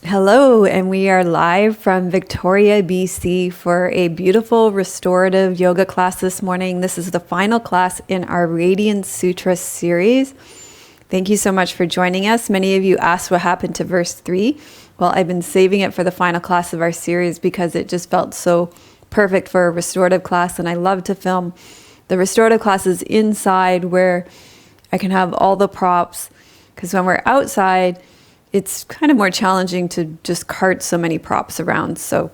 Hello, and we are live from Victoria, BC for a beautiful restorative yoga class this morning. This is the final class in our Radiance Sutras series. Thank you so much for joining us. Many of you asked what happened to verse 3. Well, I've been saving it for the final class of our series because it just felt so perfect for a restorative class, and I love to film the restorative classes inside where I can have all the props, because when we're outside, it's kind of more challenging to just cart so many props around. So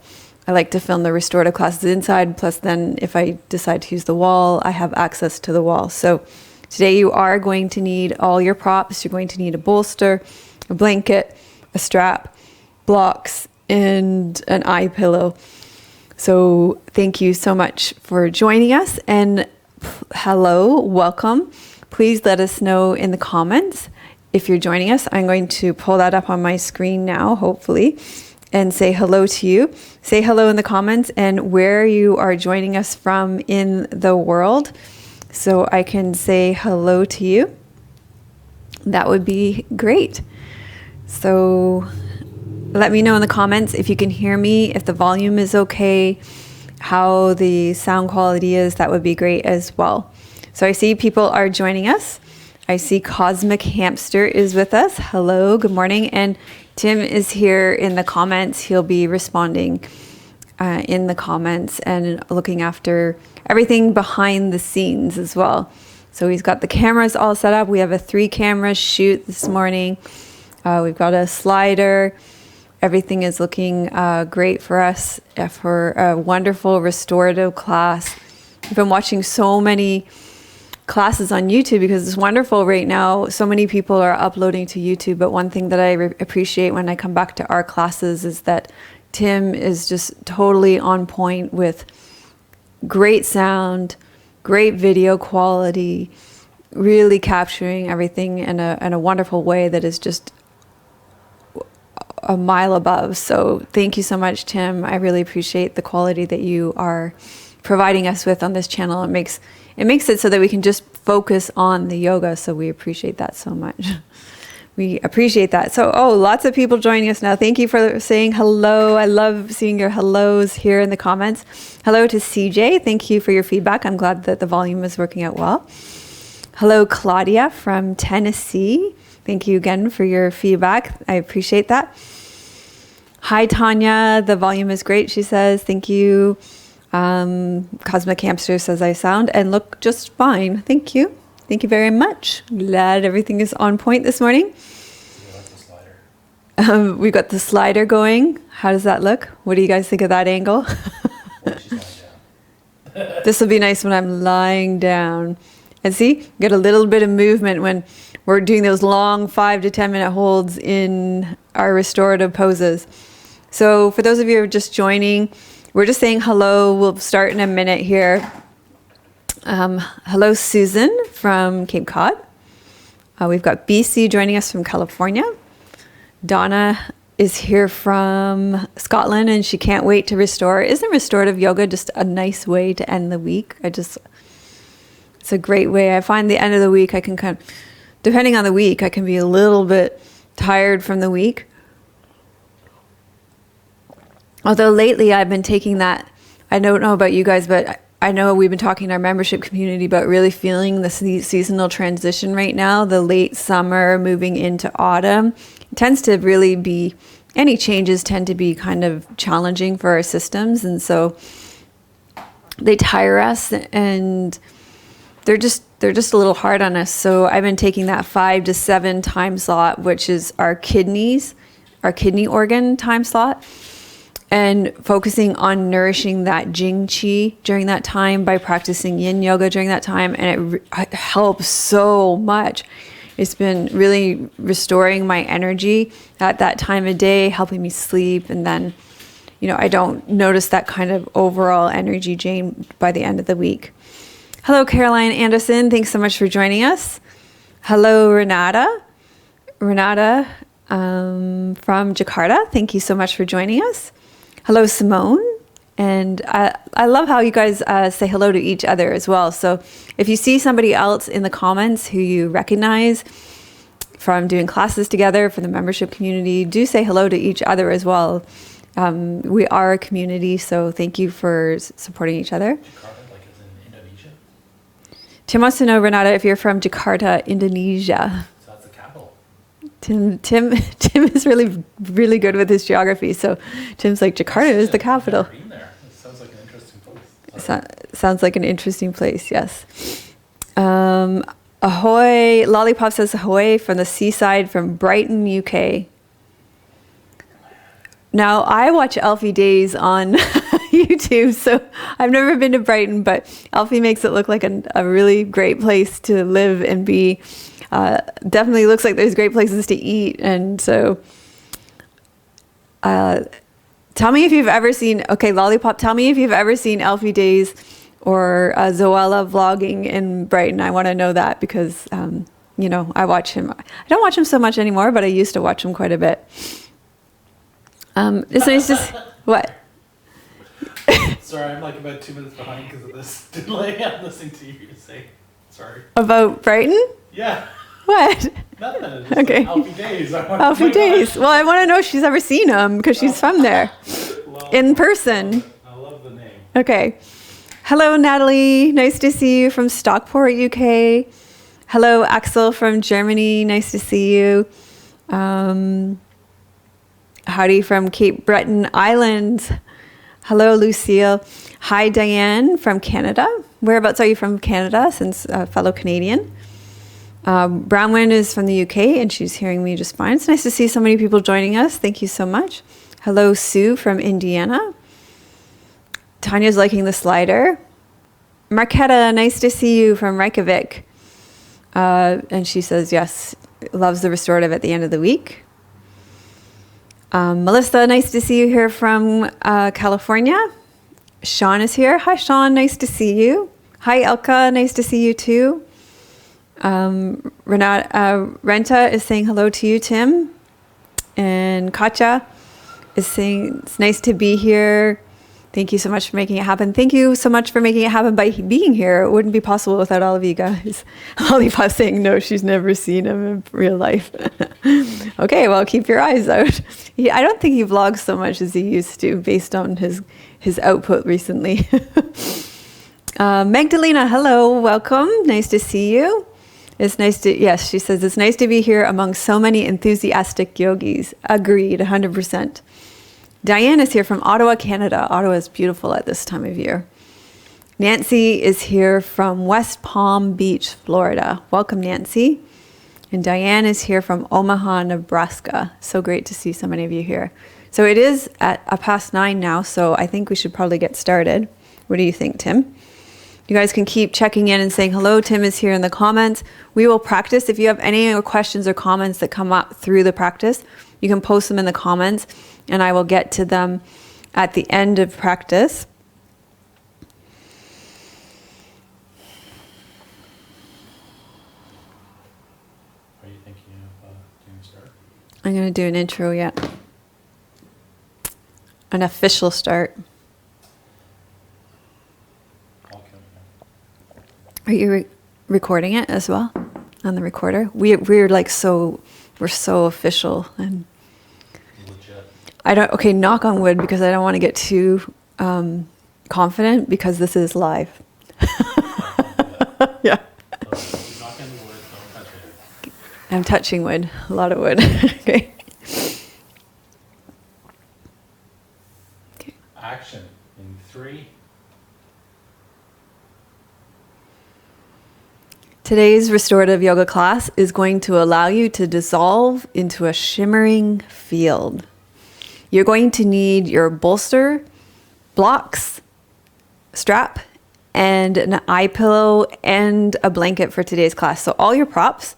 I like to film the restorative classes inside. Plus then if I decide to use the wall, I have access to the wall. So today you are going to need all your props. You're going to need a bolster, a blanket, a strap, blocks, and an eye pillow. So thank you so much for joining us. And hello, welcome. Please let us know in the comments if you're joining us. I'm going to pull that up on my screen now, hopefully, and say hello to you. Say hello in the comments and where you are joining us from in the world, so I can say hello to you. That would be great. So let me know in the comments if you can hear me, if the volume is okay, how the sound quality is. That would be great as well. So I see people are joining us. I see Cosmic Hamster is with us. Hello, good morning. And Tim is here in the comments. He'll be responding in the comments and looking after everything behind the scenes as well. So he's got the cameras all set up. We have a 3-camera shoot this morning. We've got a slider. Everything is looking great for us for a wonderful restorative class. I've been watching so many classes on YouTube because it's wonderful right now. So many people are uploading to YouTube, but one thing that I appreciate when I come back to our classes is that Tim is just totally on point with great sound, great video quality, really capturing everything in a wonderful way that is just a mile above. So thank you so much, Tim. I really appreciate the quality that you are providing us with on this channel. It makes it so that we can just focus on the yoga. So we appreciate that so much. We appreciate that. So, lots of people joining us now. Thank you for saying hello. I love seeing your hellos here in the comments. Hello to CJ. Thank you for your feedback. I'm glad that the volume is working out well. Hello, Claudia from Tennessee. Thank you again for your feedback. I appreciate that. Hi, Tanya. The volume is great, she says. Thank you. Cosmic Hamster says I sound and look just fine. Thank you. Thank you very much. Glad everything is on point this morning. We've got the slider going. How does that look? What do you guys think of that angle? This will be nice when I'm lying down. And see, get a little bit of movement when we're doing those long 5 to 10 minute holds in our restorative poses. So for those of you who are just joining, we're just saying hello. We'll start in a minute here. Hello, Susan from Cape Cod. We've got BC joining us from California. Donna is here from Scotland, and she can't wait to restore. Isn't restorative yoga just a nice way to end the week? It's a great way. I find the end of the week, I can depending on the week, I can be a little bit tired from the week. Although lately I've been taking that, I don't know about you guys, but I know we've been talking in our membership community about really feeling the seasonal transition right now, the late summer moving into autumn. It tends to really be, any changes tend to be kind of challenging for our systems. And so they tire us and they're just a little hard on us. So I've been taking that 5 to 7 time slot, which is our kidney organ time slot, and focusing on nourishing that Jing Qi during that time by practicing yin yoga during that time. And it helps so much. It's been really restoring my energy at that time of day, helping me sleep. And then, I don't notice that kind of overall energy drain by the end of the week. Hello, Caroline Anderson. Thanks so much for joining us. Hello, Renata. Renata from Jakarta. Thank you so much for joining us. Hello, Simone. And I love how you guys say hello to each other as well. So if you see somebody else in the comments who you recognize, from doing classes together, for the membership community. Do say hello to each other as well. We are a community, so thank you for supporting each other. Jakarta, like is in Indonesia? Tim wants to know, Renata, if you're from Jakarta, Indonesia. So that's the capital. Tim is really good with his geography. So Tim's like, Jakarta is the capital. I've never been there. It sounds like an interesting place. Sounds like an interesting place, yes. Ahoy, Lollipop says ahoy from the seaside from Brighton, UK. Now, I watch Alfie Days on YouTube, so I've never been to Brighton, but Alfie makes it look like a really great place to live and be. Definitely looks like there's great places to eat, and so tell me if you've ever seen, okay, Lollipop, tell me if you've ever seen Alfie Days or Zoella vlogging in Brighton. I want to know that because, I watch him. I don't watch him so much anymore, but I used to watch him quite a bit. It's nice to what? Sorry, I'm like about 2 minutes behind because of this delay. I'm listening to you say. Sorry. About Brighton? Yeah. What? Nothing. It's Okay. Like Alfie Days. Alfie Days. Well, I want to know if she's ever seen him because she's from there in person. I love the name. Okay. Hello, Natalie. Nice to see you from Stockport, UK. Hello, Axel from Germany. Nice to see you. Howdy from Cape Breton Island. Hello, Lucille. Hi, Diane from Canada. Whereabouts are you from Canada, since a fellow Canadian? Brownwind is from the UK, and she's hearing me just fine. It's nice to see so many people joining us. Thank you so much. Hello, Sue from Indiana. Tanya's liking the slider. Marketa, nice to see you from Reykjavik. And she says, yes, loves the restorative at the end of the week. Melissa, nice to see you here from California. Sean is here. Hi, Sean. Nice to see you. Hi, Elka. Nice to see you too. Renta is saying hello to you, Tim. And Katja is saying it's nice to be here. Thank you so much for making it happen. Thank you so much for making it happen by being here. It wouldn't be possible without all of you guys. Lollipop saying no, she's never seen him in real life. Okay, well, keep your eyes out. I don't think he vlogs so much as he used to based on his output recently. Magdalena, hello, welcome. Nice to see you. It's nice to, yes, she says, it's nice to be here among so many enthusiastic yogis. Agreed, 100%. Diane is here from Ottawa, Canada. Ottawa is beautiful at this time of year. Nancy is here from West Palm Beach, Florida. Welcome, Nancy. And Diane is here from Omaha, Nebraska. So great to see so many of you here. So it is at 9:30 now, so I think we should probably get started. What do you think, Tim? You guys can keep checking in and saying hello. Tim is here in the comments. We will practice. If you have any questions or comments that come up through the practice, you can post them in the comments, and I will get to them at the end of practice. Are you thinking of doing a start? I'm going to do an intro yet. An official start. Are you recording it as well on the recorder? We're like we're so official and legit. Okay, knock on wood because I don't want to get too confident because this is live. Yeah. Knock on the wood, don't touch it. I'm touching wood, a lot of wood. Okay. Action in 3. Today's restorative yoga class is going to allow you to dissolve into a shimmering field. You're going to need your bolster, blocks, strap, and an eye pillow and a blanket for today's class. So all your props,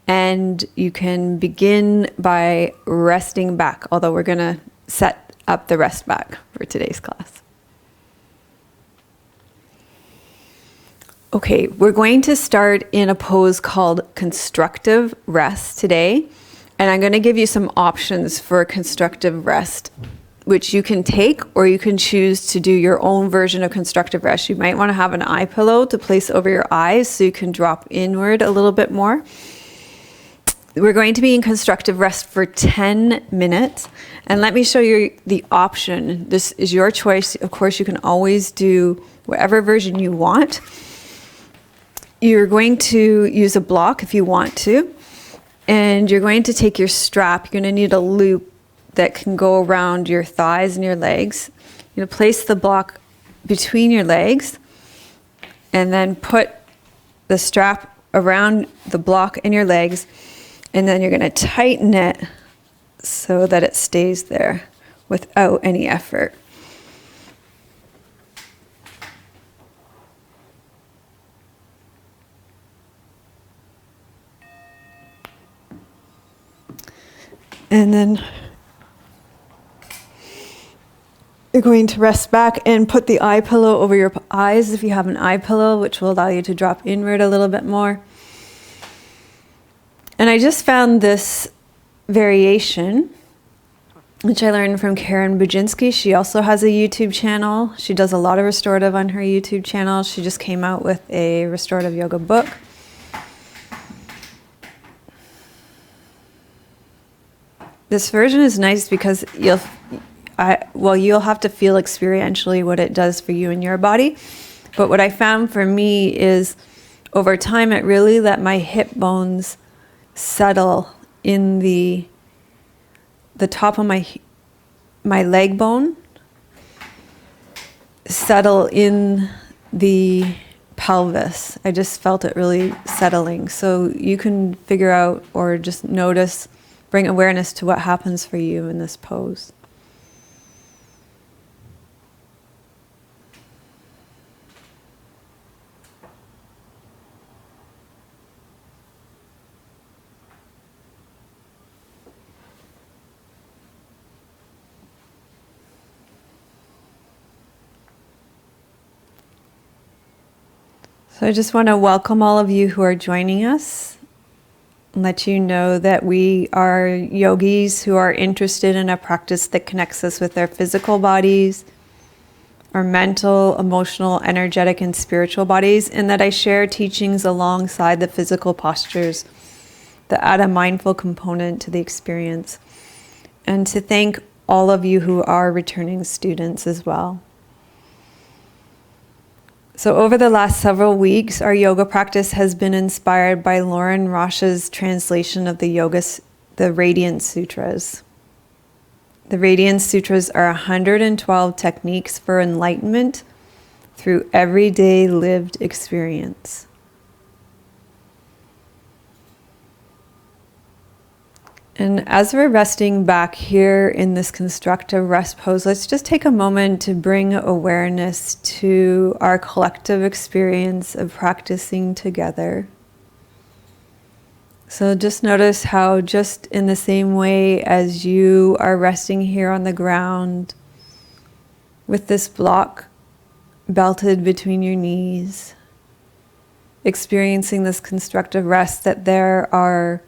and you can begin by resting back, although we're going to set up the rest back for today's class. Okay, we're going to start in a pose called Constructive Rest today. And I'm going to give you some options for Constructive Rest, which you can take or you can choose to do your own version of Constructive Rest. You might want to have an eye pillow to place over your eyes so you can drop inward a little bit more. We're going to be in constructive rest for 10 minutes. And let me show you the option. This is your choice. Of course, you can always do whatever version you want. You're going to use a block if you want to. And you're going to take your strap. You're going to need a loop that can go around your thighs and your legs. You're going to place the block between your legs and then put the strap around the block and your legs. And then you're going to tighten it so that it stays there without any effort. And then you're going to rest back and put the eye pillow over your eyes if you have an eye pillow, which will allow you to drop inward a little bit more. And I just found this variation, which I learned from Karen Buczynski. She also has a YouTube channel. She does a lot of restorative on her YouTube channel. She just came out with a restorative yoga book. This version is nice because you'll have to feel experientially what it does for you and your body. But what I found for me is over time it really let my hip bones settle in the top of my leg bone, settle in the pelvis. I just felt it really settling. So you can figure out or just notice, bring awareness to what happens for you in this pose. So I just want to welcome all of you who are joining us and let you know that we are yogis who are interested in a practice that connects us with our physical bodies, our mental, emotional, energetic, and spiritual bodies, and that I share teachings alongside the physical postures that add a mindful component to the experience. And to thank all of you who are returning students as well. So over the last several weeks, our yoga practice has been inspired by Lorin Roche's translation of the Radiance Sutras. The Radiance Sutras are 112 techniques for enlightenment through everyday lived experience. And as we're resting back here in this constructive rest pose, let's just take a moment to bring awareness to our collective experience of practicing together. So just notice how just in the same way as you are resting here on the ground with this block belted between your knees, experiencing this constructive rest, that there are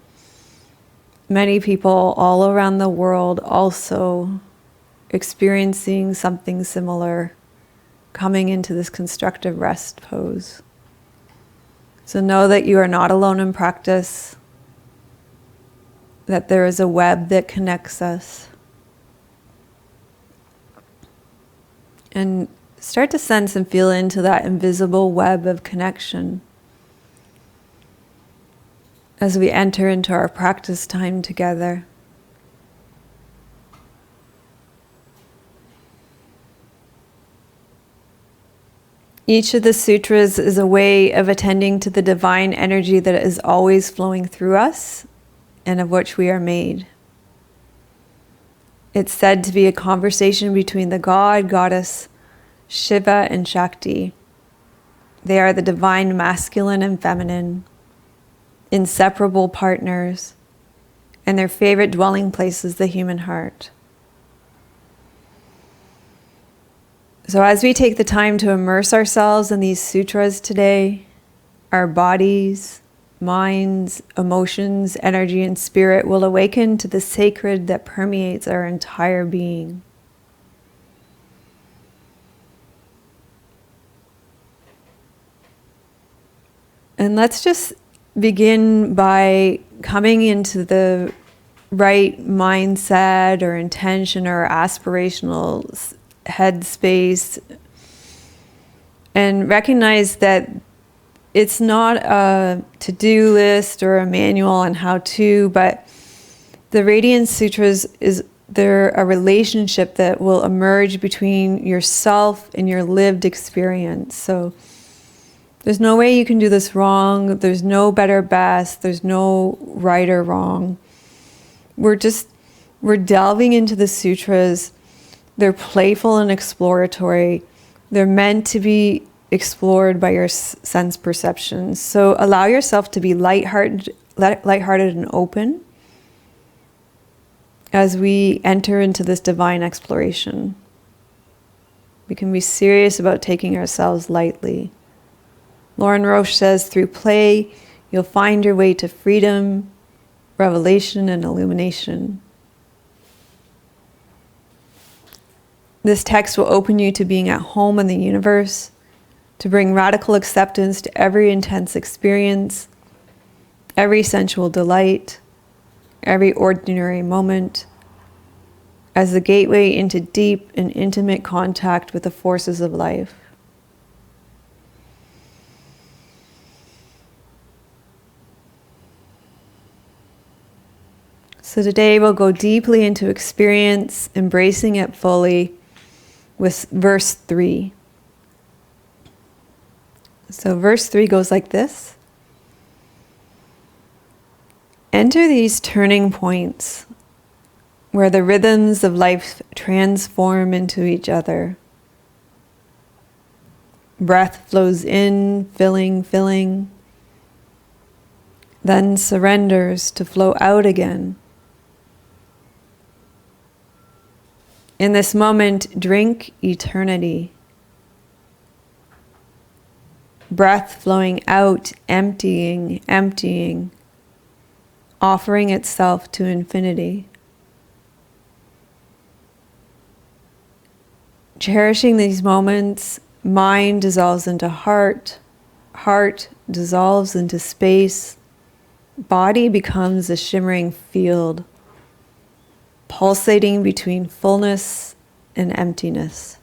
many people all around the world also experiencing something similar, coming into this constructive rest pose. So know that you are not alone in practice, that there is a web that connects us. And start to sense and feel into that invisible web of connection as we enter into our practice time together. Each of the sutras is a way of attending to the divine energy that is always flowing through us and of which we are made. It's said to be a conversation between the god, goddess, Shiva, and Shakti. They are the divine masculine and feminine, inseparable partners, and their favorite dwelling place is the human heart. So as we take the time to immerse ourselves in these sutras today, our bodies, minds, emotions, energy, and spirit will awaken to the sacred that permeates our entire being. And let's just begin by coming into the right mindset or intention or aspirational headspace, and recognize that it's not a to-do list or a manual on how to, but the Radiance Sutras they're a relationship that will emerge between yourself and your lived experience. So there's no way you can do this wrong. There's no better best. There's no right or wrong. We're delving into the sutras. They're playful and exploratory. They're meant to be explored by your sense perceptions. So allow yourself to be lighthearted and open as we enter into this divine exploration. We can be serious about taking ourselves lightly. Lorin Roche says, through play, you'll find your way to freedom, revelation, and illumination. This text will open you to being at home in the universe, to bring radical acceptance to every intense experience, every sensual delight, every ordinary moment, as the gateway into deep and intimate contact with the forces of life. So today we'll go deeply into experience, embracing it fully, with verse 3. So verse 3 goes like this. Enter these turning points where the rhythms of life transform into each other. Breath flows in, filling, then surrenders to flow out again. In this moment, drink eternity. Breath flowing out, emptying, offering itself to infinity. Cherishing these moments, mind dissolves into heart, heart dissolves into space, body becomes a shimmering field, pulsating between fullness and emptiness.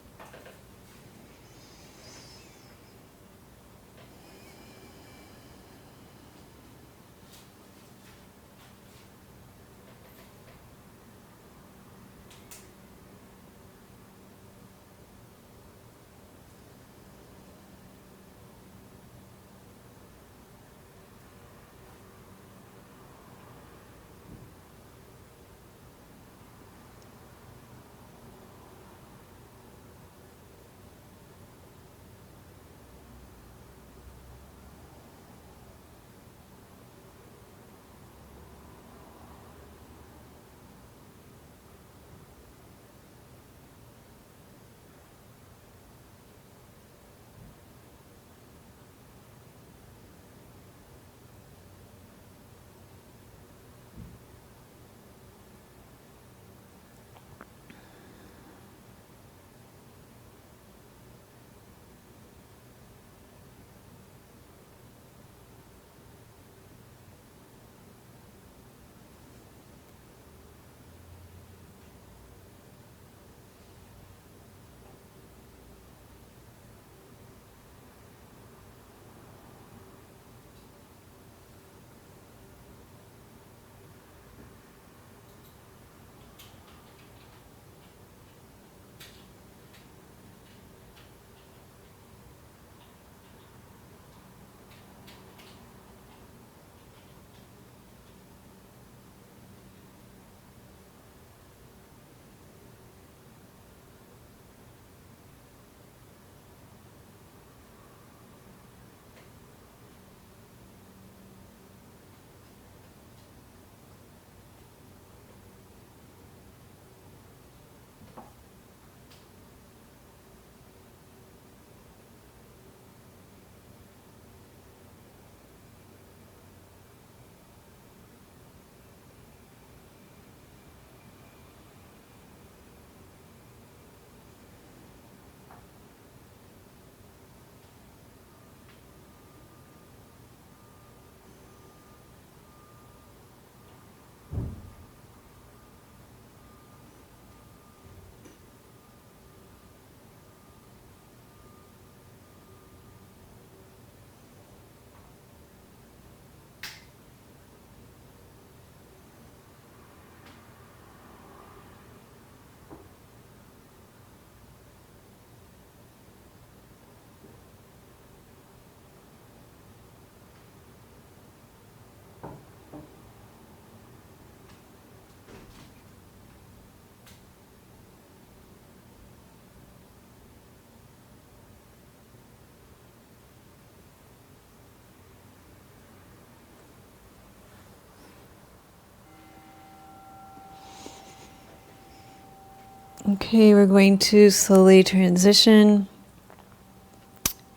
Okay, we're going to slowly transition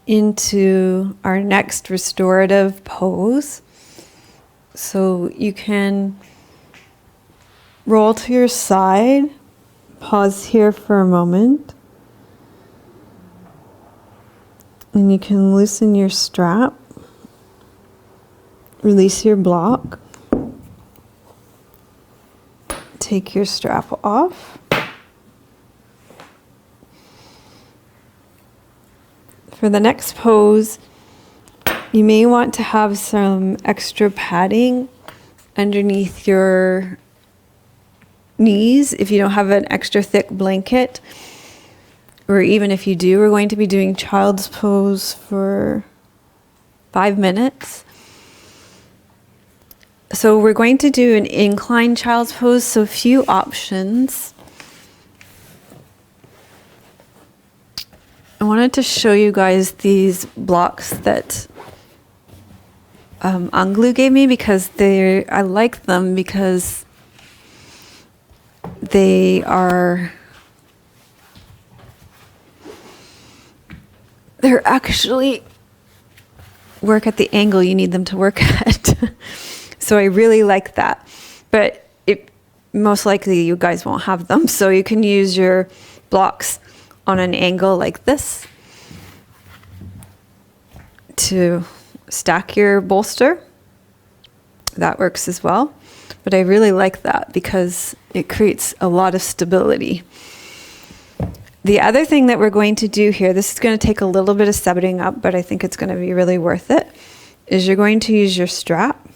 into our next restorative pose. So you can roll to your side, pause here for a moment, and you can loosen your strap, release your block, take your strap off. For the next pose, you may want to have some extra padding underneath your knees if you don't have an extra thick blanket, or even if you do. We're going to be doing child's pose for 5 minutes. So we're going to do an incline child's pose, so a few options. I wanted to show you guys these blocks that Anglu gave me because I like them because they're actually work at the angle you need them to work at. So I really like that. But most likely you guys won't have them. So you can use your blocks on an angle like this to stack your bolster. That works as well. But I really like that because it creates a lot of stability. The other thing that we're going to do here, this is going to take a little bit of setting up, but I think it's going to be really worth it, is you're going to use your strap.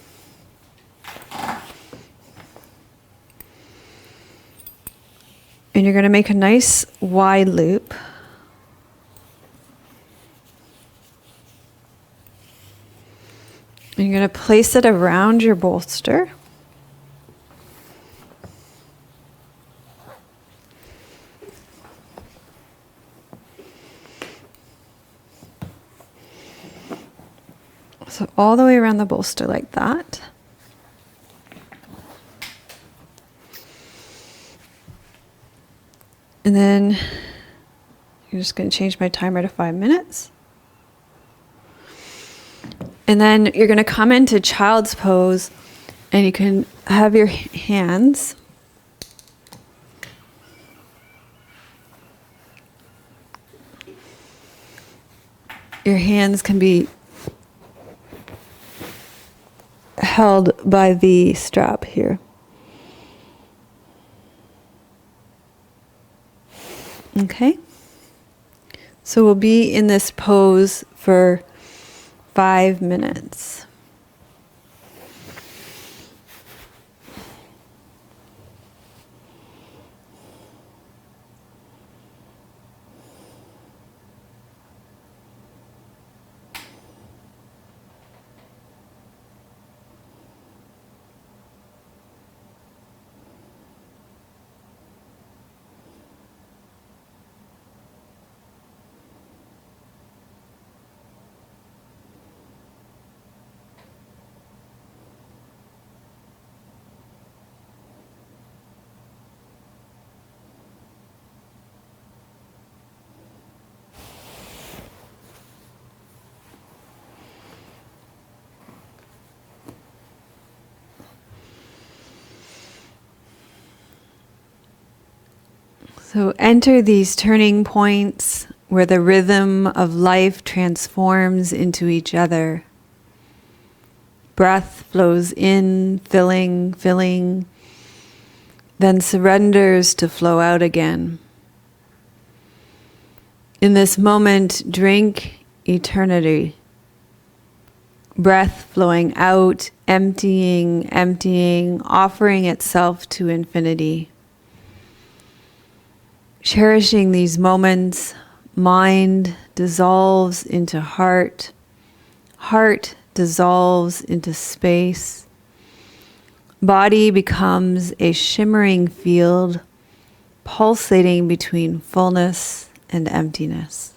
And you're going to make a nice wide loop. And you're going to place it around your bolster. So all the way around the bolster like that. And then I'm just going to change my timer to 5 minutes. And then you're going to come into child's pose, and you can have your hands can be held by the strap here. Okay, so we'll be in this pose for 5 minutes. So enter these turning points where the rhythm of life transforms into each other. Breath flows in, filling, then surrenders to flow out again. In this moment, drink eternity. Breath flowing out, emptying, offering itself to infinity. Cherishing these moments, mind dissolves into heart, heart dissolves into space, body becomes a shimmering field, pulsating between fullness and emptiness.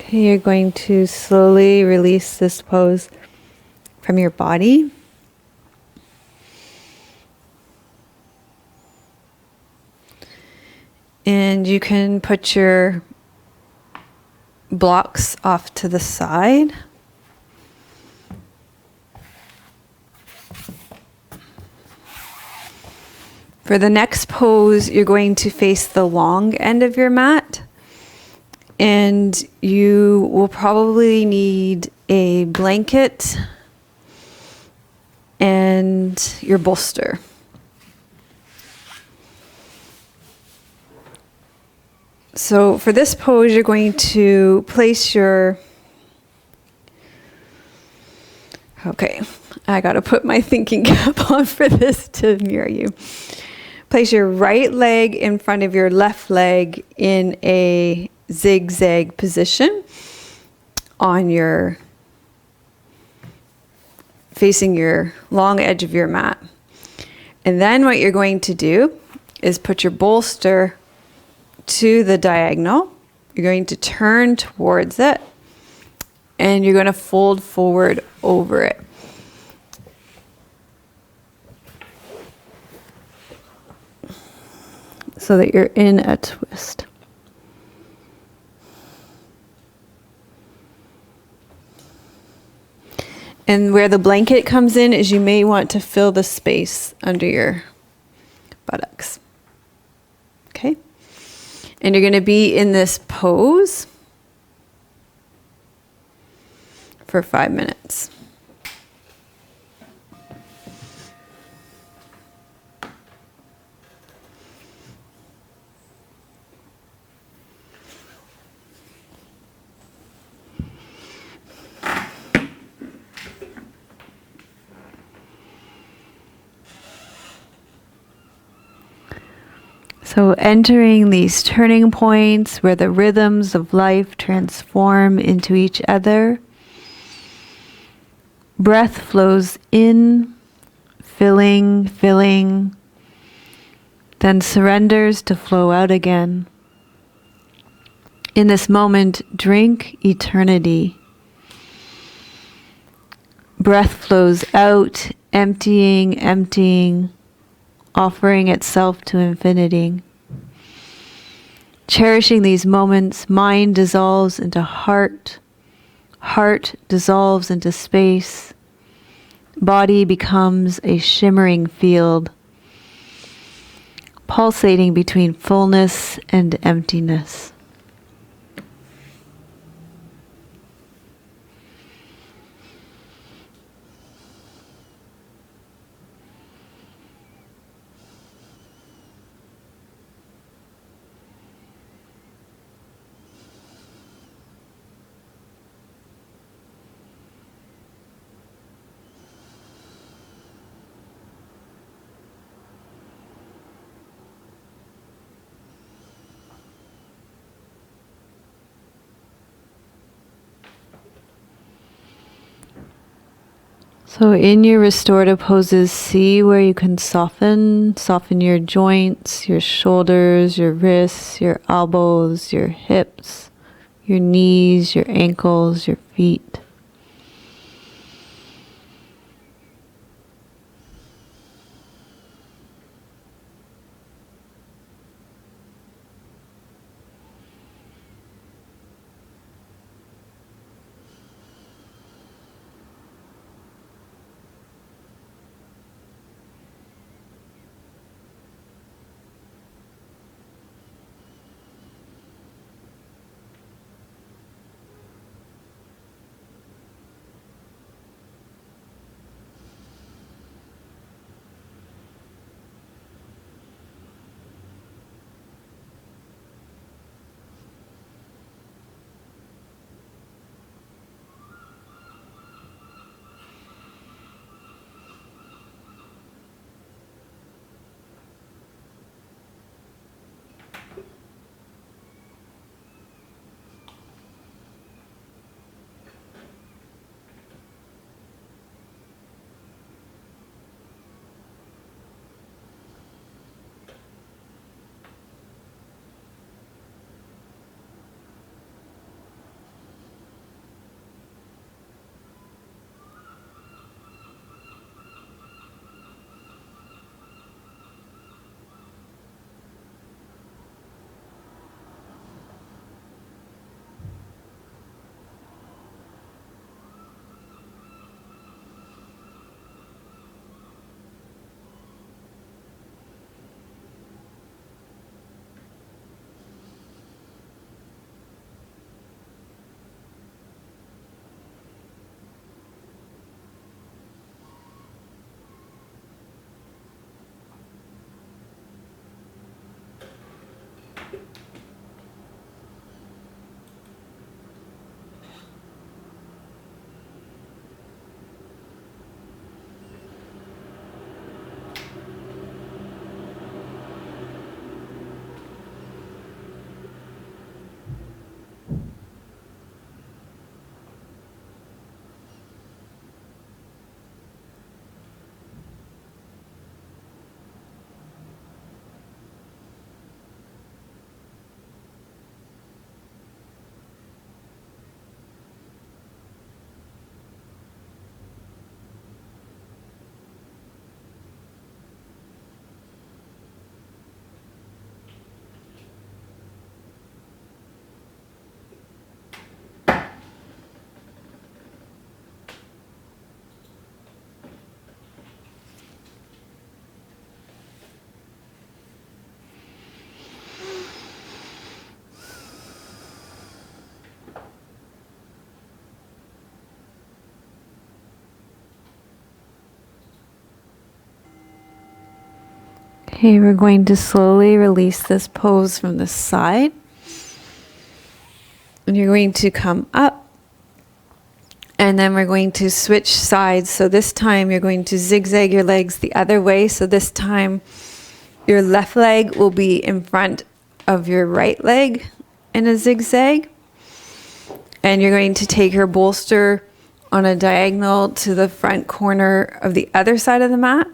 Okay, you're going to slowly release this pose from your body. And you can put your blocks off to the side. For the next pose, you're going to face the long end of your mat. And you will probably need a blanket and your bolster. So for this pose, you're going to place your... Okay, I gotta put my thinking cap on for this to mirror you. Place your right leg in front of your left leg in a zigzag position on your... facing your long edge of your mat. And then what you're going to do is put your bolster to the diagonal. You're going to turn towards it and you're going to fold forward over it. So that you're in a twist. And where the blanket comes in is you may want to fill the space under your buttocks. Okay? And you're going to be in this pose for 5 minutes. So entering these turning points where the rhythms of life transform into each other. Breath flows in, filling, then surrenders to flow out again. In this moment, drink eternity. Breath flows out, emptying, offering itself to infinity. Cherishing these moments, mind dissolves into heart, heart dissolves into space, body becomes a shimmering field, pulsating between fullness and emptiness. So in your restorative poses, see where you can soften your joints, your shoulders, your wrists, your elbows, your hips, your knees, your ankles, your feet. Okay, we're going to slowly release this pose from the side. And you're going to come up. And then we're going to switch sides. So this time you're going to zigzag your legs the other way. So this time Your left leg will be in front of your right leg in a zigzag. And you're going to take your bolster on a diagonal to the front corner of the other side of the mat.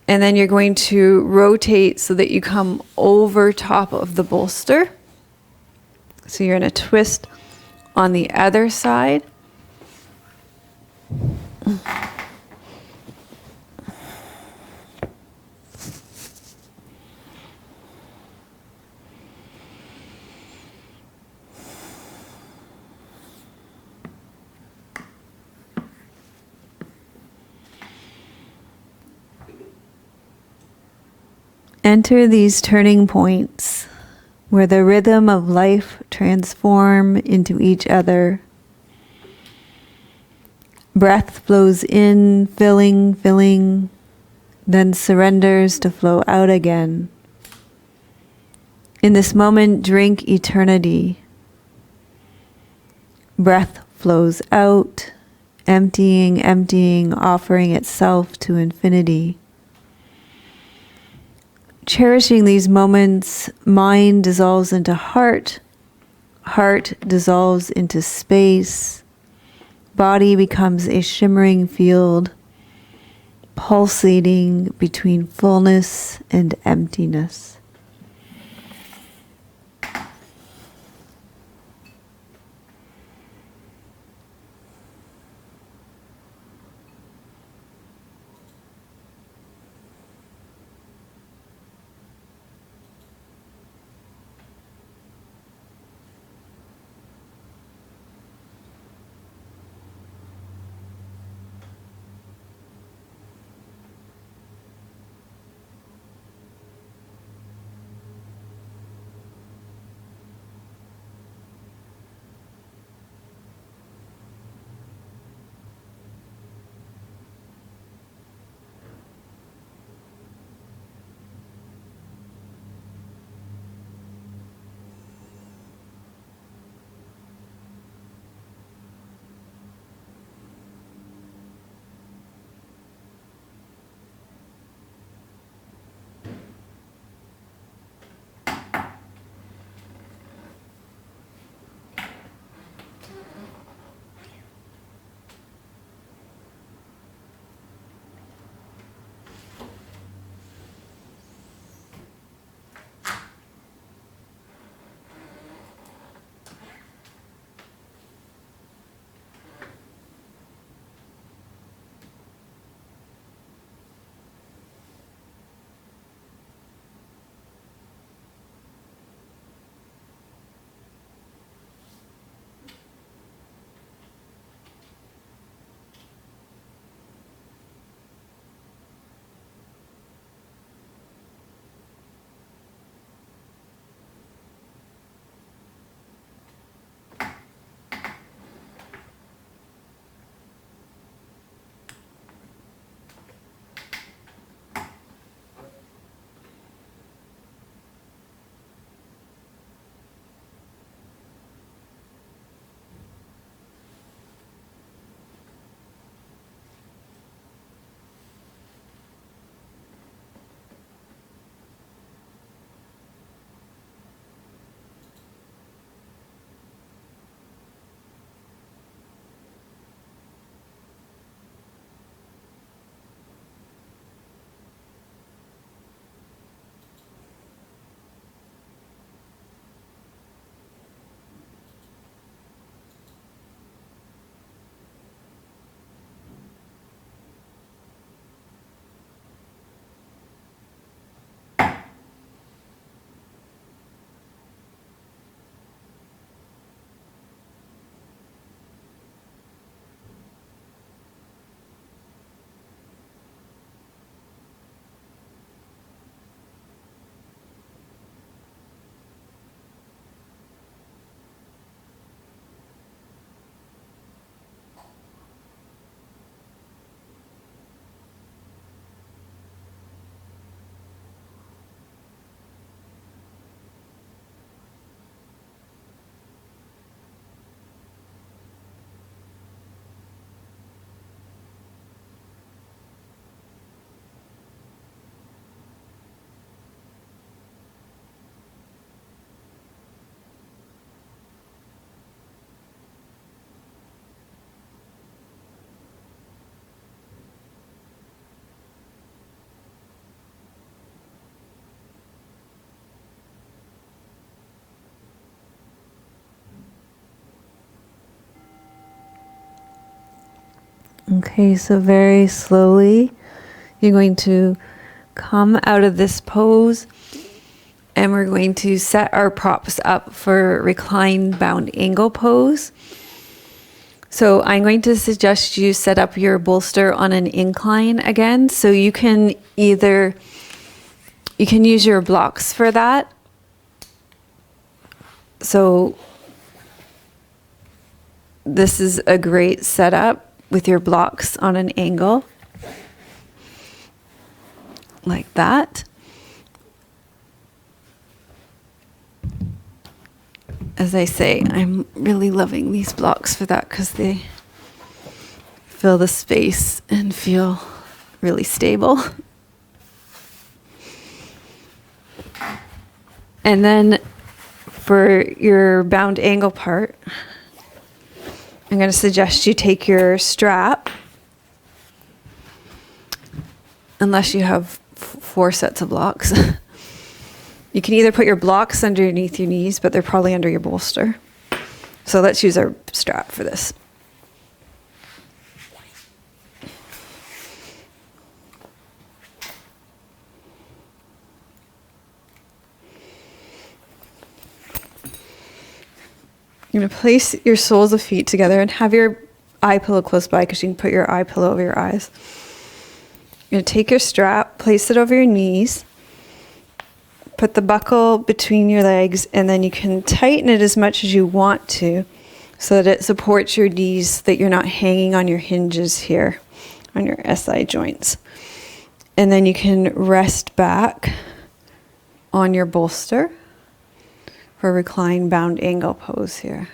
And then you're going to rotate so that you come over top of the bolster. So you're in a twist on the other side. Enter these turning points where the rhythm of life transform into each other. Breath flows in, filling, then surrenders to flow out again. In this moment, drink eternity. Breath flows out, emptying, offering itself to infinity. Cherishing these moments, mind dissolves into heart dissolves into space, body becomes a shimmering field, pulsating between fullness and emptiness. Okay, so very slowly, you're going to come out of this pose and we're going to set our props up for reclined bound angle pose. So I'm going to suggest you set up your bolster on an incline again. So you can use your blocks for that. So this is a great setup with your blocks on an angle like that. As I say, I'm really loving these blocks for that because they fill the space and feel really stable. And then for your bound angle part, I'm going to suggest you take your strap, unless you have 4 sets of blocks. You can either put your blocks underneath your knees, but they're probably under your bolster. So let's use our strap for this. You're going to place your soles of feet together and have your eye pillow close by because you can put your eye pillow over your eyes. You're going to take your strap, place it over your knees, put the buckle between your legs, and then you can tighten it as much as you want to so that it supports your knees, that you're not hanging on your hinges here, on your SI joints. And then you can rest back on your bolster for recline bound angle pose here.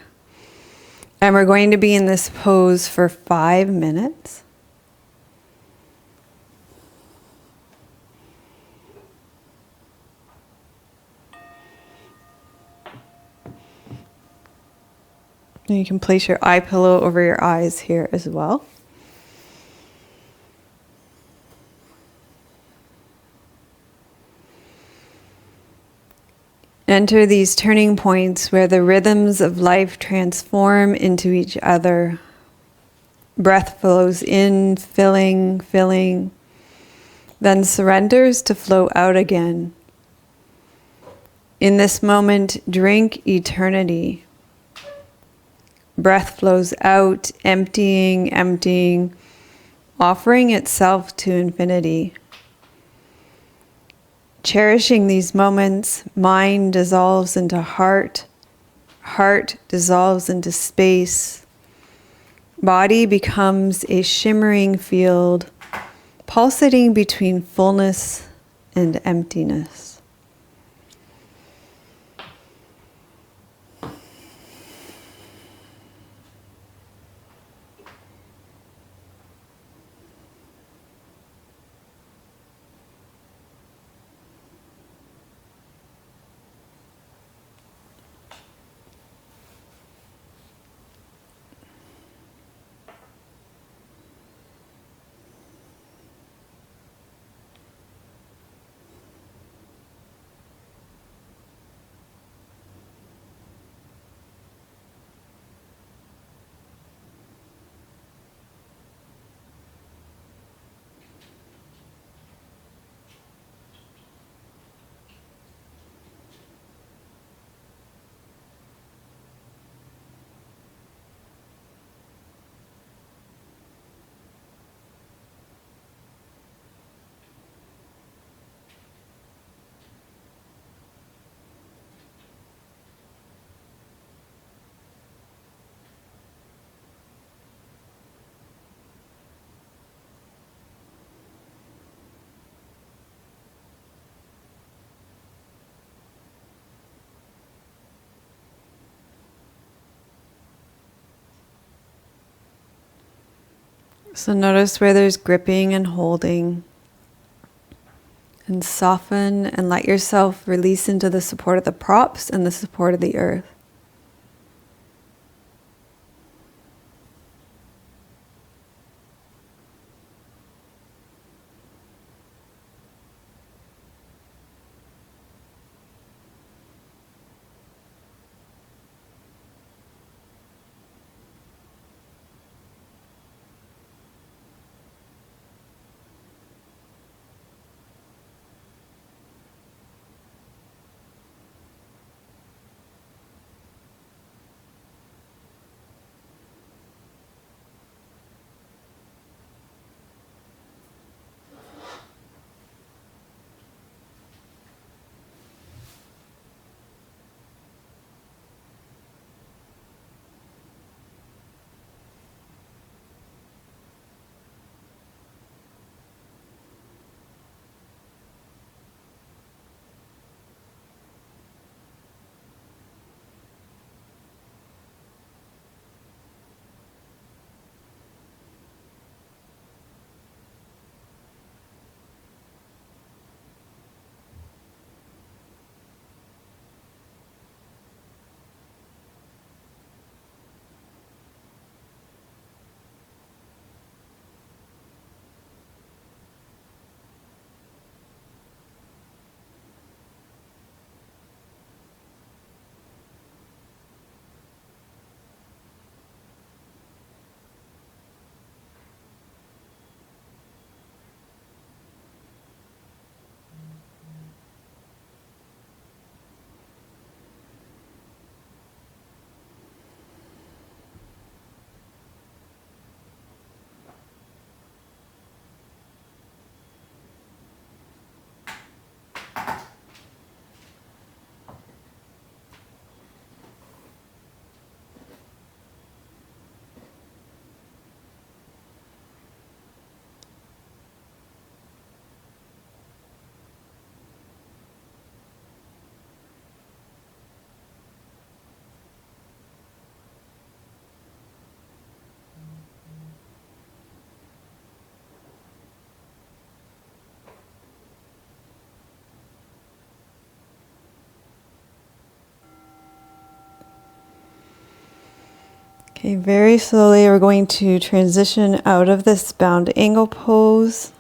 And we're going to be in this pose for 5 minutes. And you can place your eye pillow over your eyes here as well. Enter these turning points where the rhythms of life transform into each other. Breath flows in, filling, filling, then surrenders to flow out again. In this moment, drink eternity. Breath flows out, emptying, emptying, offering itself to infinity. Cherishing these moments, mind dissolves into heart, heart dissolves into space, body becomes a shimmering field, pulsating between fullness and emptiness. So notice where there's gripping and holding, and soften and let yourself release into the support of the props and the support of the earth. Okay, very slowly we're going to transition out of this bound angle pose.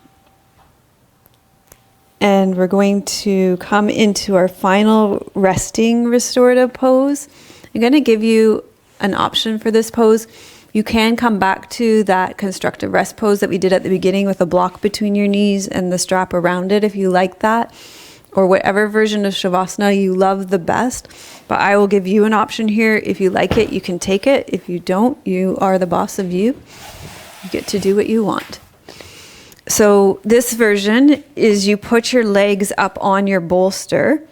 And we're going to come into our final resting restorative pose. I'm going to give you an option for this pose. You can come back to that constructive rest pose that we did at the beginning with a block between your knees and the strap around it if you like that, or whatever version of Shavasana you love the best. But I will give you an option here. If you like it, you can take it. If you don't, you are the boss of you. You get to do what you want. So this version is you put your legs up on your bolster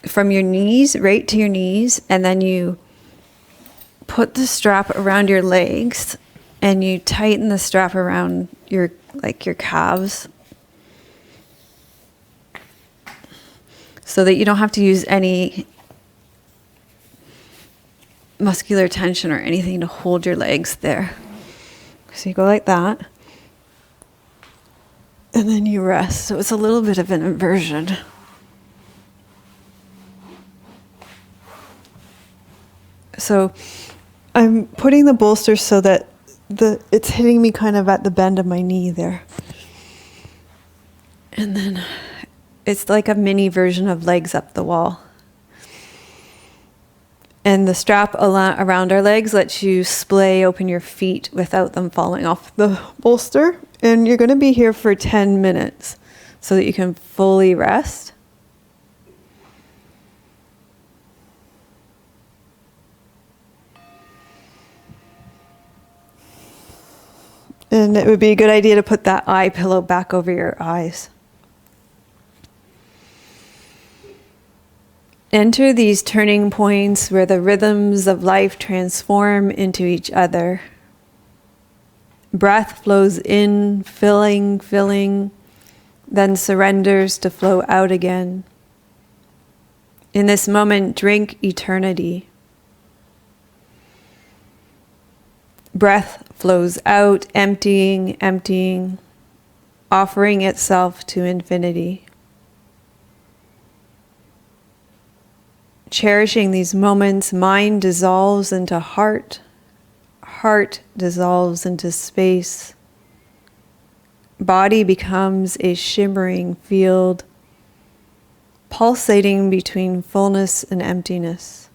from your knees right to your knees, and then you put the strap around your legs and you tighten the strap around your calves so that you don't have to use any muscular tension or anything to hold your legs there. So you go like that. And then you rest. So it's a little bit of an inversion. So I'm putting the bolster so that it's hitting me kind of at the bend of my knee there. And then it's like a mini version of legs up the wall. And the strap around our legs lets you splay open your feet without them falling off the bolster. And you're going to be here for 10 minutes so that you can fully rest. And it would be a good idea to put that eye pillow back over your eyes. Enter these turning points where the rhythms of life transform into each other. Breath flows in, filling, then surrenders to flow out again. In this moment, drink eternity. Breath flows out, emptying, offering itself to infinity. Cherishing these moments, mind dissolves into heart dissolves into space. Body becomes a shimmering field, pulsating between fullness and emptiness.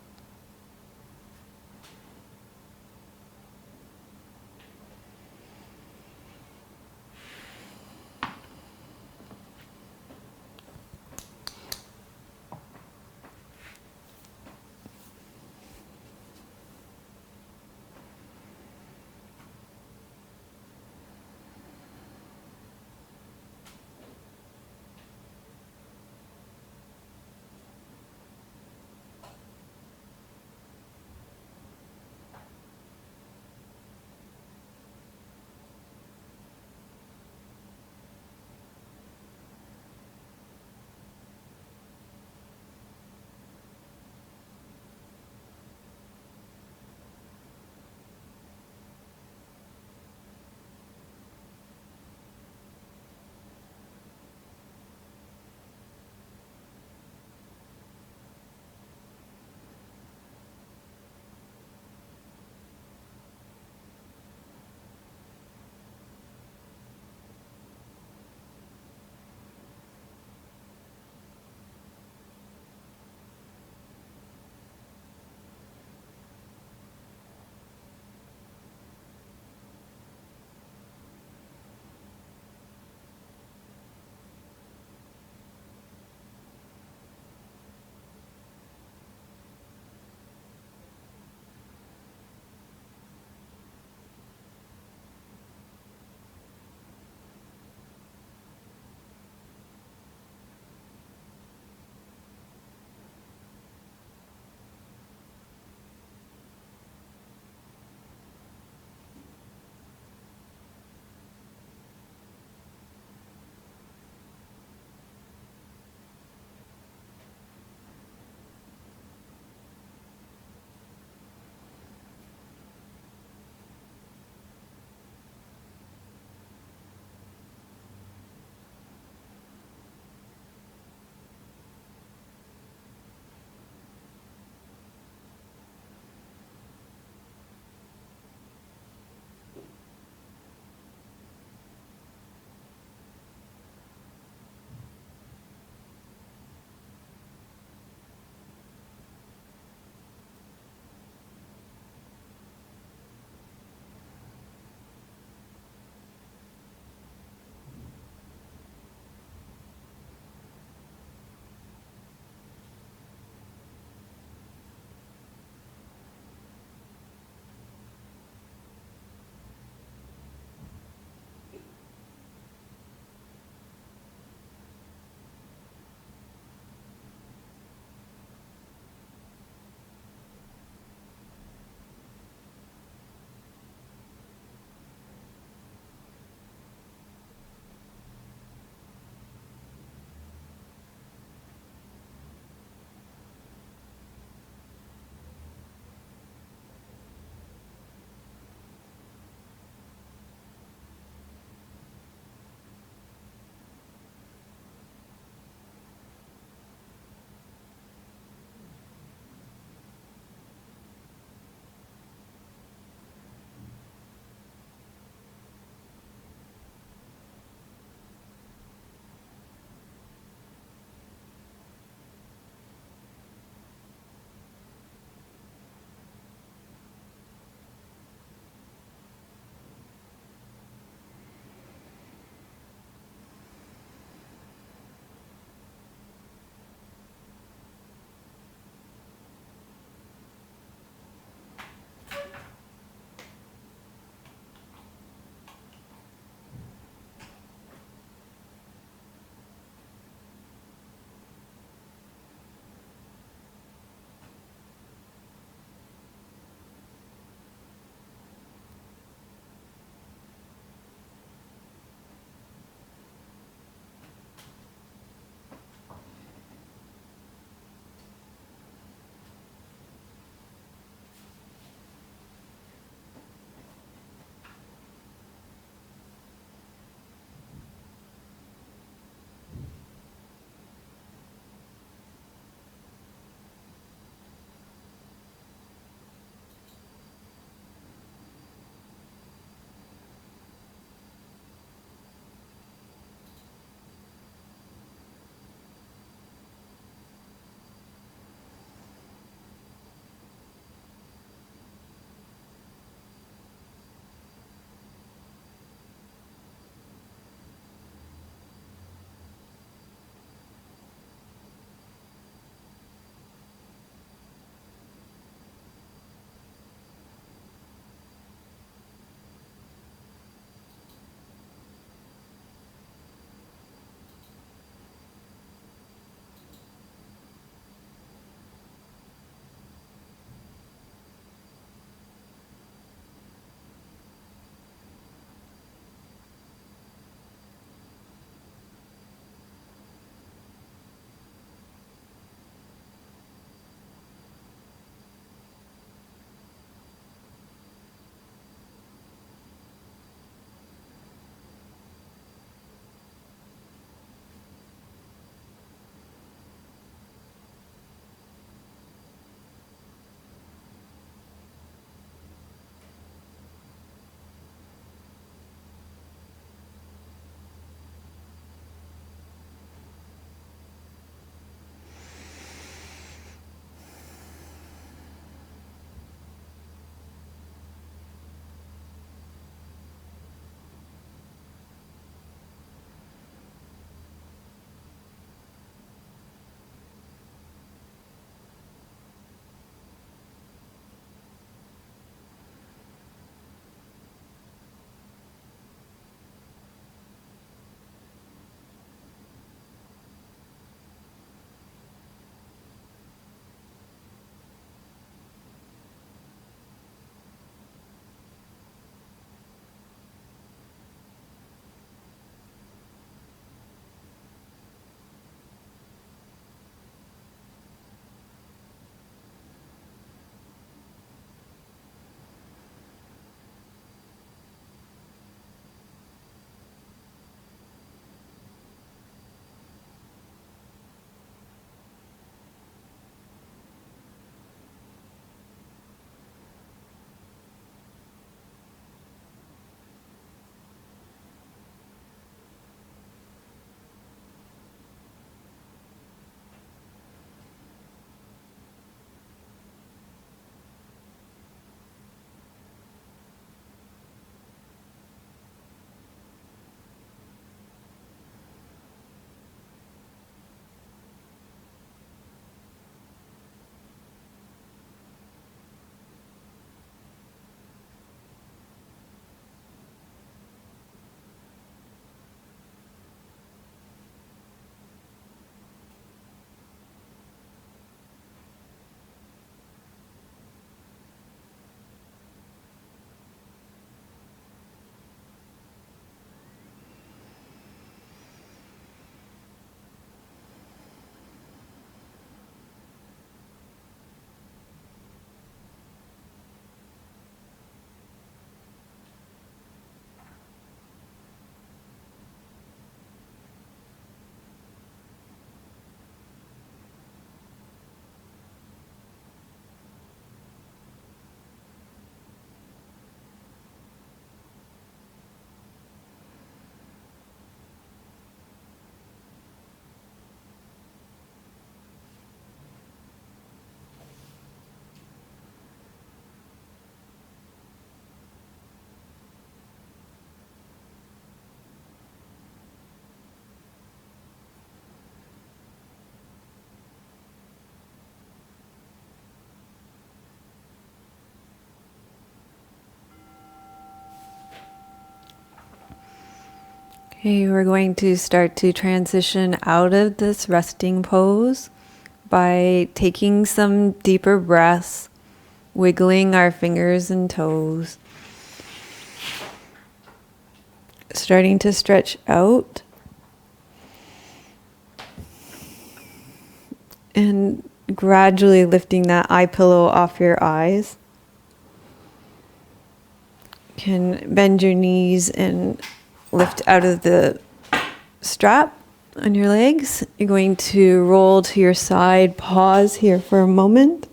Okay, we're going to start to transition out of this resting pose by taking some deeper breaths, wiggling our fingers and toes, starting to stretch out, and gradually lifting that eye pillow off your eyes. You can bend your knees and lift out of the strap on your legs. You're going to roll to your side, pause here for a moment.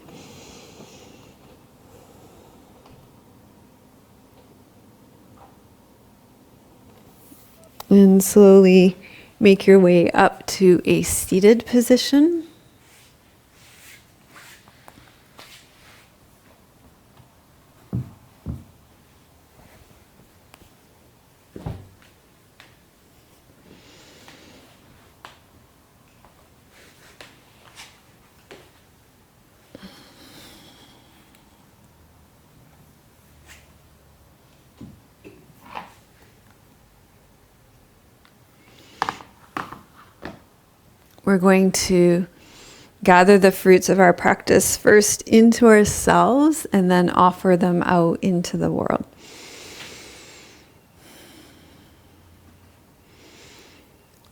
And slowly make your way up to a seated position. We're going to gather the fruits of our practice first into ourselves and then offer them out into the world.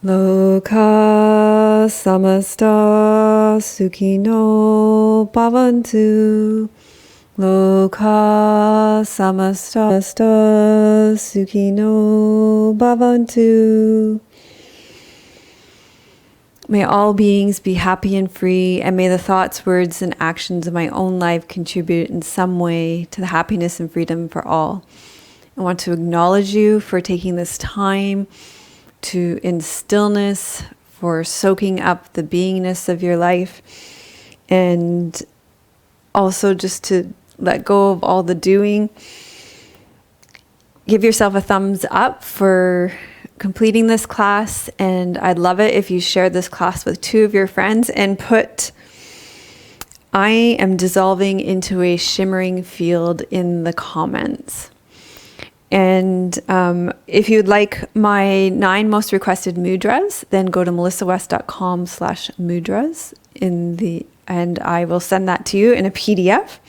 Loka samasta sukhino bhavantu. Loka samasta sukhino bhavantu. May all beings be happy and free, and may the thoughts, words, and actions of my own life contribute in some way to the happiness and freedom for all. I want to acknowledge you for taking this time in stillness, for soaking up the beingness of your life, and also just to let go of all the doing. Give yourself a thumbs up for completing this class, and I'd love it if you shared this class with 2 of your friends and put "I am dissolving into a shimmering field" in the comments. And if you'd like my 9 most requested mudras, then go to melissawest.com/mudras and I will send that to you in a PDF.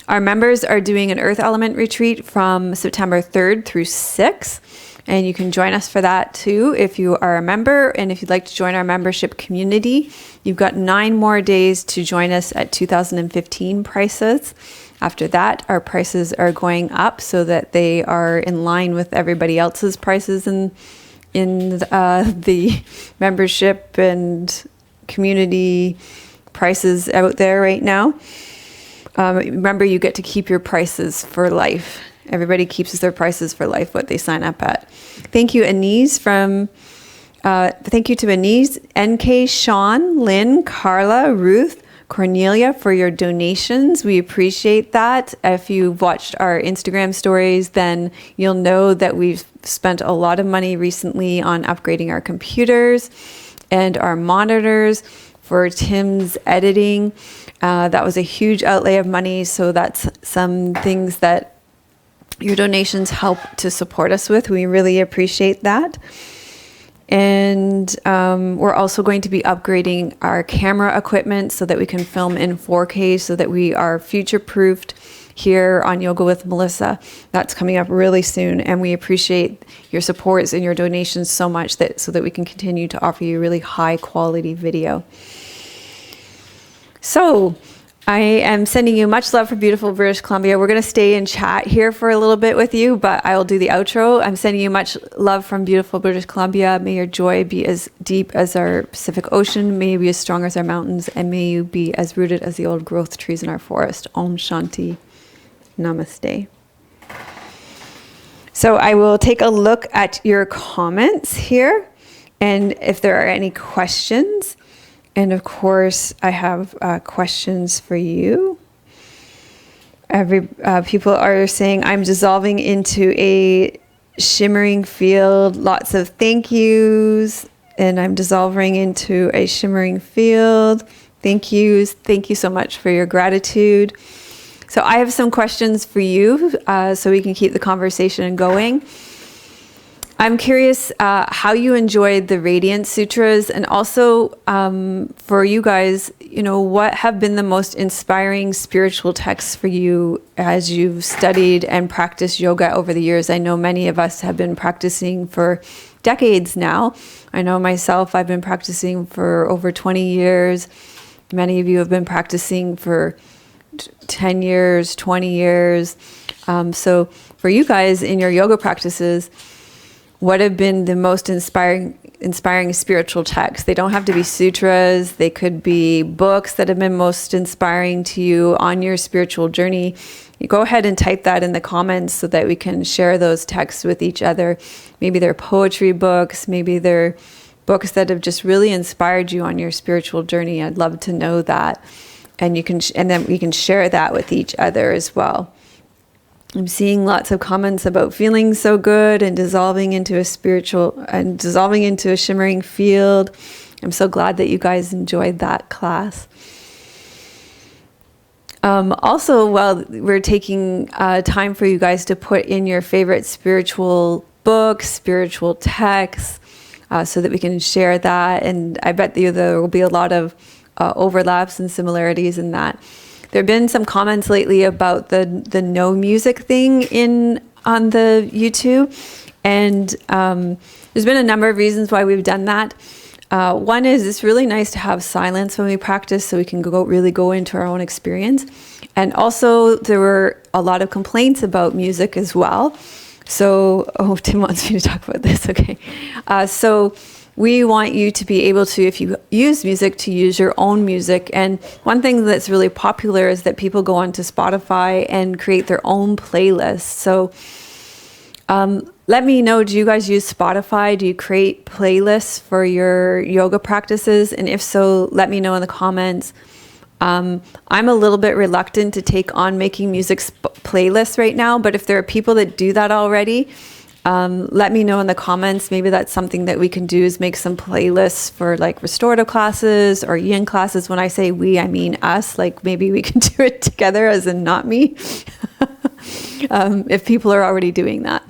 Our members are doing an Earth Element retreat from September 3rd through 6th. And you can join us for that too if you are a member. And if you'd like to join our membership community, you've got 9 more days to join us at 2015 prices. After that, our prices are going up so that they are in line with everybody else's prices in the membership and community prices out there right now. Remember, you get to keep your prices for life. Everybody keeps their prices for life, what they sign up at. Thank you, Anise thank you to Anise, NK, Sean, Lynn, Carla, Ruth, Cornelia for your donations. We appreciate that. If you've watched our Instagram stories, then you'll know that we've spent a lot of money recently on upgrading our computers and our monitors for Tim's editing. That was a huge outlay of money, so that's some things that your donations help to support us with. We really appreciate that. And we're also going to be upgrading our camera equipment so that we can film in 4K, so that we are future-proofed here on Yoga with Melissa. That's coming up really soon, and we appreciate your supports and your donations so much so that we can continue to offer you really high-quality video. So I am sending you much love from beautiful British Columbia. We're going to stay and chat here for a little bit with you, but I will do the outro. I'm sending you much love from beautiful British Columbia. May your joy be as deep as our Pacific Ocean. May you be as strong as our mountains, and may you be as rooted as the old growth trees in our forest. Om Shanti. Namaste. So I will take a look at your comments here, and if there are any questions. And of course, I have questions for you. People are saying, I'm dissolving into a shimmering field. Lots of thank yous. And I'm dissolving into a shimmering field. Thank yous. Thank you so much for your gratitude. So I have some questions for you so we can keep the conversation going. I'm curious how you enjoyed the Radiance Sutras, and also for you guys, what have been the most inspiring spiritual texts for you as you've studied and practiced yoga over the years? I know many of us have been practicing for decades now. I know myself, I've been practicing for over 20 years. Many of you have been practicing for 10 years, 20 years. So for you guys in your yoga practices, what have been the most inspiring spiritual texts? They don't have to be sutras. They could be books that have been most inspiring to you on your spiritual journey. You go ahead and type that in the comments so that we can share those texts with each other. Maybe they're poetry books. Maybe they're books that have just really inspired you on your spiritual journey. I'd love to know that. And and then we can share that with each other as well. I'm seeing lots of comments about feeling so good and dissolving into a shimmering field. I'm so glad that you guys enjoyed that class. Also, while we're taking time for you guys to put in your favorite spiritual books, spiritual texts, so that we can share that. And I bet there will be a lot of overlaps and similarities in that. There have been some comments lately about the no music thing on the YouTube, and there's been a number of reasons why we've done that. One is it's really nice to have silence when we practice, so we can really go into our own experience. And also, there were a lot of complaints about music as well. So, Tim wants me to talk about this. Okay, so we want you to be able to, if you use music, to use your own music. And one thing that's really popular is that people go onto Spotify and create their own playlists. So let me know, do you guys use Spotify? Do you create playlists for your yoga practices? And if so, let me know in the comments. I'm a little bit reluctant to take on making music playlists right now, but if there are people that do that already, let me know in the comments. Maybe that's something that we can do, is make some playlists for like restorative classes or yin classes. When I say we, I mean us. Like maybe we can do it together, as in not me. If people are already doing that,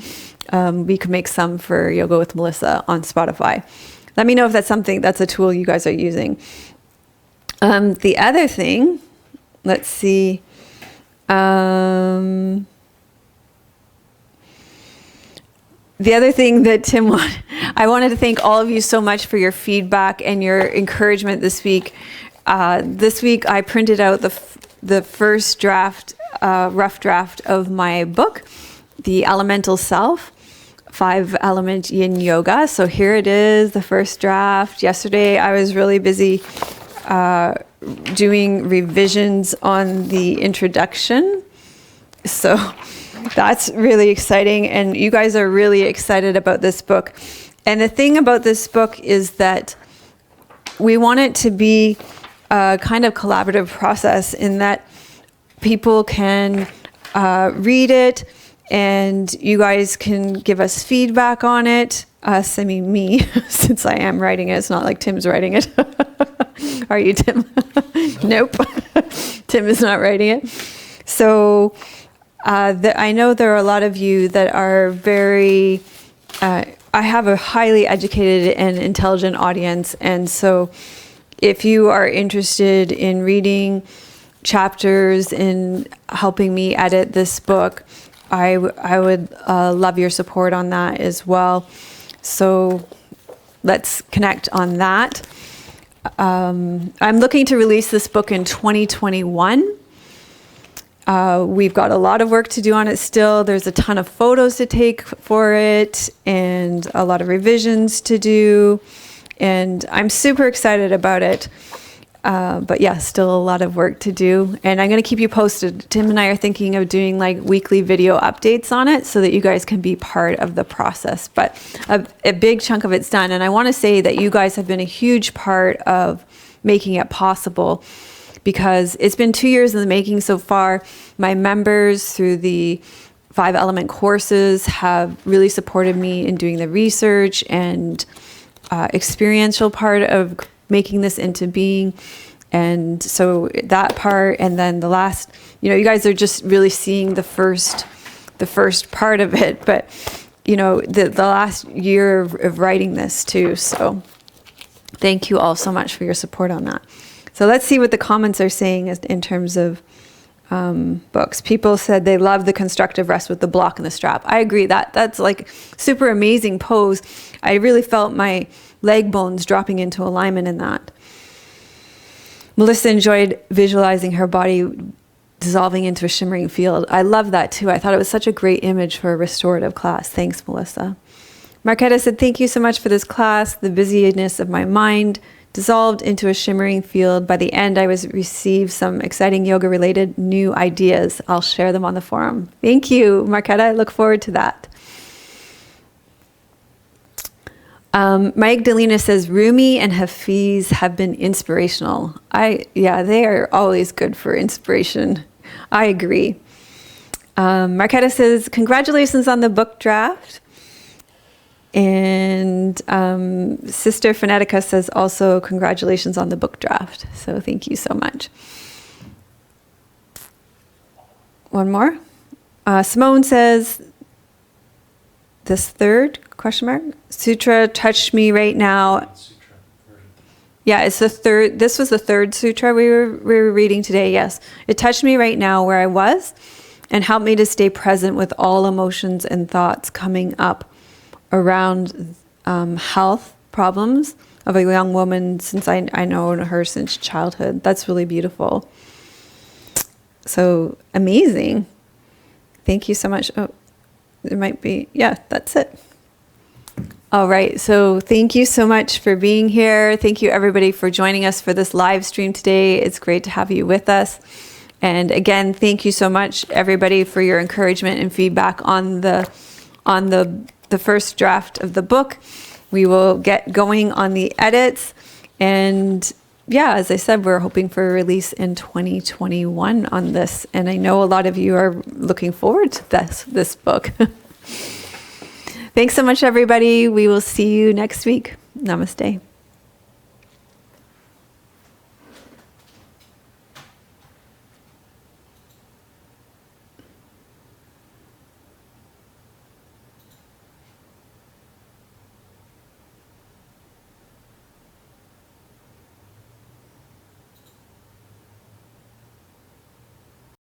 we can make some for Yoga with Melissa on Spotify. Let me know if that's a tool you guys are using. The other thing, let's see. The other thing that I wanted to thank all of you so much for your feedback and your encouragement this week. This week I printed out the first draft, rough draft of my book, The Elemental Self, 5-Element Yin Yoga. So here it is, the first draft. Yesterday I was really busy doing revisions on the introduction. So that's really exciting, and you guys are really excited about this book. And the thing about this book is that we want it to be a kind of collaborative process, in that people can read it, and you guys can give us feedback on it. Us, I mean me, since I am writing it. It's not like Tim's writing it. Are you, Tim? Nope. Tim is not writing it. So I know there are a lot of you that are very, I have a highly educated and intelligent audience. And so if you are interested in reading chapters and helping me edit this book, I would love your support on that as well. So let's connect on that. I'm looking to release this book in 2021. We've got a lot of work to do on it still. There's a ton of photos to take for it and a lot of revisions to do. And I'm super excited about it. But yeah, still a lot of work to do. And I'm going to keep you posted. Tim and I are thinking of doing like weekly video updates on it so that you guys can be part of the process. But a big chunk of it's done. And I want to say that you guys have been a huge part of making it possible, because it's been 2 years in the making so far. My members through the 5-element courses have really supported me in doing the research and experiential part of making this into being. And so that part, and then the last, you guys are just really seeing the first part of it. But the last year of writing this too. So thank you all so much for your support on that. So let's see what the comments are saying in terms of books. People said they love the constructive rest with the block and the strap. I agree. That's like super amazing pose. I really felt my leg bones dropping into alignment in that. Melissa enjoyed visualizing her body dissolving into a shimmering field. I love that too. I thought it was such a great image for a restorative class. Thanks, Melissa. Marquetta said, thank you so much for this class. The busyness of my mind dissolved into a shimmering field. By the end, I received some exciting yoga-related new ideas. I'll share them on the forum. Thank you, Marquetta. I look forward to that. Magdalena says, Rumi and Hafiz have been inspirational. They are always good for inspiration. I agree. Marquetta says, congratulations on the book draft. And Sister Phonetica says also, congratulations on the book draft. So thank you so much. One more. Simone says, this third, question mark, sutra touched me right now. Yeah, it's the third. This was the third sutra we were reading today. Yes, it touched me right now where I was, and helped me to stay present with all emotions and thoughts coming up around health problems of a young woman. Since I know her since childhood, that's really beautiful. So amazing. Thank you so much. Oh, it might be. Yeah, that's it. All right, so thank you so much for being here. Thank you everybody for joining us for this live stream today. It's great to have you with us. And again, thank you so much everybody for your encouragement and feedback on the first draft of the book. We will get going on the edits. And yeah, as I said, we're hoping for a release in 2021 on this. And I know a lot of you are looking forward to this book. Thanks so much, everybody. We will see you next week. Namaste.